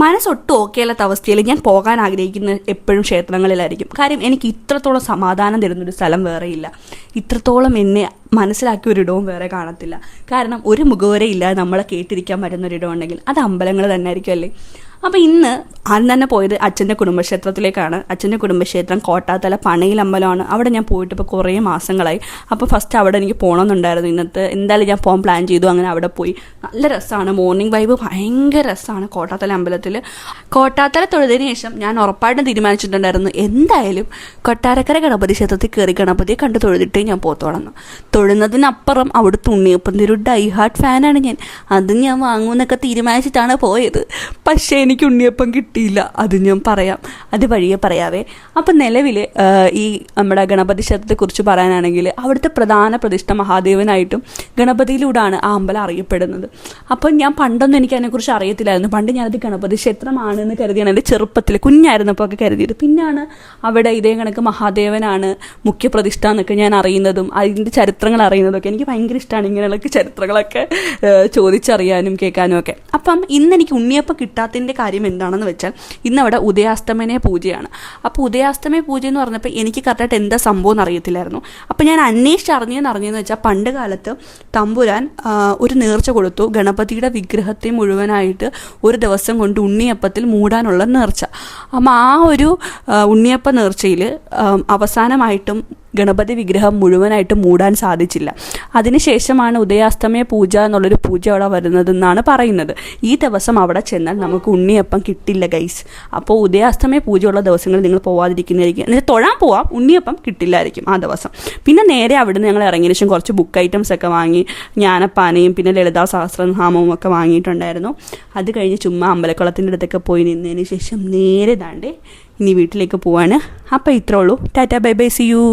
മനസ്സൊട്ടും ഓക്കെയല്ലാത്ത അവസ്ഥയിൽ ഞാൻ പോകാൻ ആഗ്രഹിക്കുന്ന എപ്പോഴും ക്ഷേത്രങ്ങളിലായിരിക്കും. കാര്യം എനിക്ക് ഇത്രത്തോളം സമാധാനം തരുന്നൊരു സ്ഥലം വേറെയില്ല. ഇത്രത്തോളം എന്നെ മനസ്സിലാക്കിയ ഒരിടവും വേറെ കാണത്തില്ല. കാരണം ഒരു മുഖവരയില്ലാതെ നമ്മളെ കേട്ടിരിക്കാൻ പറ്റുന്നൊരിടം ഉണ്ടെങ്കിൽ അത് അമ്പലങ്ങൾ തന്നെ ആയിരിക്കും അല്ലേ. അപ്പോൾ ഇന്ന് ആദ്യം തന്നെ പോയത് അച്ഛൻ്റെ കുടുംബക്ഷേത്രത്തിലേക്കാണ്. അച്ഛൻ്റെ കുടുംബക്ഷേത്രം കോട്ടാത്തല പണയിൽ അമ്പലമാണ്. അവിടെ ഞാൻ പോയിട്ട് ഇപ്പോൾ കുറേ മാസങ്ങളായി. അപ്പോൾ ഫസ്റ്റ് അവിടെ എനിക്ക് പോകണമെന്നുണ്ടായിരുന്നു. ഇന്നത്തെ എന്തായാലും ഞാൻ പോകാൻ പ്ലാൻ ചെയ്തു. അങ്ങനെ അവിടെ പോയി. നല്ല രസമാണ്, മോർണിംഗ് വൈബ് ഭയങ്കര രസമാണ് കോട്ടാത്തല അമ്പലത്തിൽ. കോട്ടാത്തല തൊഴുതിന് ശേഷം ഞാൻ ഉറപ്പായിട്ടും തീരുമാനിച്ചിട്ടുണ്ടായിരുന്നു എന്തായാലും കൊട്ടാരക്കര ഗണപതി ക്ഷേത്രത്തിൽ കയറി ഗണപതിയെ കണ്ട് തൊഴുതിട്ടേ ഞാൻ പോത്തോളന്നു. തൊഴുന്നതിനപ്പുറം അവിടുത്തെ ഉണ്ണിയപ്പൻ്റെ ഒരു ഡൈ ഹാർട്ട് ഫാനാണ് ഞാൻ. അത് ഞാൻ വാങ്ങുമെന്നൊക്കെ തീരുമാനിച്ചിട്ടാണ് പോയത്. പക്ഷേ എനിക്ക് ഉണ്ണിയപ്പം കിട്ടിയില്ല. അത് ഞാൻ പറയാം, അത് വഴിയെ പറയാവേ. അപ്പം നിലവിൽ ഈ നമ്മുടെ ഗണപതി ക്ഷേത്രത്തെക്കുറിച്ച് പറയാനാണെങ്കിൽ അവിടുത്തെ പ്രധാന പ്രതിഷ്ഠ മഹാദേവനായിട്ടും ഗണപതിയിലൂടെയാണ് ആ അമ്പലം അറിയപ്പെടുന്നത്. അപ്പം ഞാൻ പണ്ടൊന്നും എനിക്ക് അതിനെക്കുറിച്ച് അറിയത്തില്ലായിരുന്നു. പണ്ട് ഞാനത് ഗണപതി ക്ഷേത്രമാണെന്ന് കരുതിയാണ് എൻ്റെ ചെറുപ്പത്തിൽ കുഞ്ഞായിരുന്നപ്പോൾ ഒക്കെ കരുതിയത്. പിന്നാണ് അവിടെ ഇതേ കണക്ക് മഹാദേവനാണ് മുഖ്യപ്രതിഷ്ഠ എന്നൊക്കെ ഞാൻ അറിയുന്നതും അതിൻ്റെ ചരിത്രങ്ങൾ അറിയുന്നതൊക്കെ. എനിക്ക് ഭയങ്കര ഇഷ്ടമാണ് ഇങ്ങനെയുള്ള ചരിത്രങ്ങളൊക്കെ ചോദിച്ചറിയാനും കേൾക്കാനും ഒക്കെ. അപ്പം ഇന്ന് എനിക്ക് ഉണ്ണിയപ്പം കിട്ടാത്തതിൻ്റെ കാര്യം എന്താണെന്ന് വെച്ചാൽ ഇന്ന് അവിടെ ഉദയാസ്തമന പൂജയാണ്. അപ്പോൾ ഉദയാസ്തമന പൂജ എന്ന് പറഞ്ഞപ്പോൾ എനിക്ക് കറക്റ്റായിട്ട് എന്താ സംഭവം എന്ന് അറിയത്തില്ലായിരുന്നു. അപ്പോൾ ഞാൻ അറിഞ്ഞതെന്ന് വെച്ചാൽ പണ്ട് കാലത്ത് തമ്പുരാൻ ഒരു നേർച്ച കൊടുത്തു. ഗണപതിയുടെ വിഗ്രഹത്തെ മുഴുവനായിട്ട് ഒരു ദിവസം കൊണ്ട് ഉണ്ണിയപ്പത്തിൽ മൂടാനുള്ള നേർച്ച. അപ്പം ആ ഒരു ഉണ്ണിയപ്പ നേർച്ചയിൽ അവസാനമായിട്ടും ഗണപതി വിഗ്രഹം മുഴുവനായിട്ട് മൂടാൻ സാധിച്ചില്ല. അതിനുശേഷമാണ് ഉദയാസ്തമയ പൂജ എന്നുള്ളൊരു പൂജ അവിടെ വരുന്നതെന്നാണ് പറയുന്നത്. ഈ ദിവസം അവിടെ ചെന്നാൽ നമുക്ക് ഉണ്ണിയപ്പം കിട്ടില്ല ഗൈസ്. അപ്പോൾ ഉദയാസ്തമയ പൂജയുള്ള ദിവസങ്ങളിൽ നിങ്ങൾ പോവാതിരിക്കുന്നതായിരിക്കും. എന്നിട്ട് തൊഴാൻ പോവാം, ഉണ്ണിയപ്പം കിട്ടില്ലായിരിക്കും ആ ദിവസം. പിന്നെ നേരെ അവിടെ നിന്ന് ഞങ്ങൾ ഇറങ്ങിയ ശേഷം കുറച്ച് ബുക്ക് ഐറ്റംസ് ഒക്കെ വാങ്ങി, ജ്ഞാനപ്പാനയും പിന്നെ ലളിതാ സഹസ്രനാമവും ഒക്കെ വാങ്ങിയിട്ടുണ്ടായിരുന്നു. അത് കഴിഞ്ഞ് ചുമ്മാ അമ്പലക്കുളത്തിൻ്റെ അടുത്തൊക്കെ പോയി നിന്നതിന് ശേഷം നേരെ ഇനി വീട്ടിലേക്ക് പോവാണ്. അപ്പോൾ ഇത്രേ ഉള്ളൂ. Tata bye bye, see U.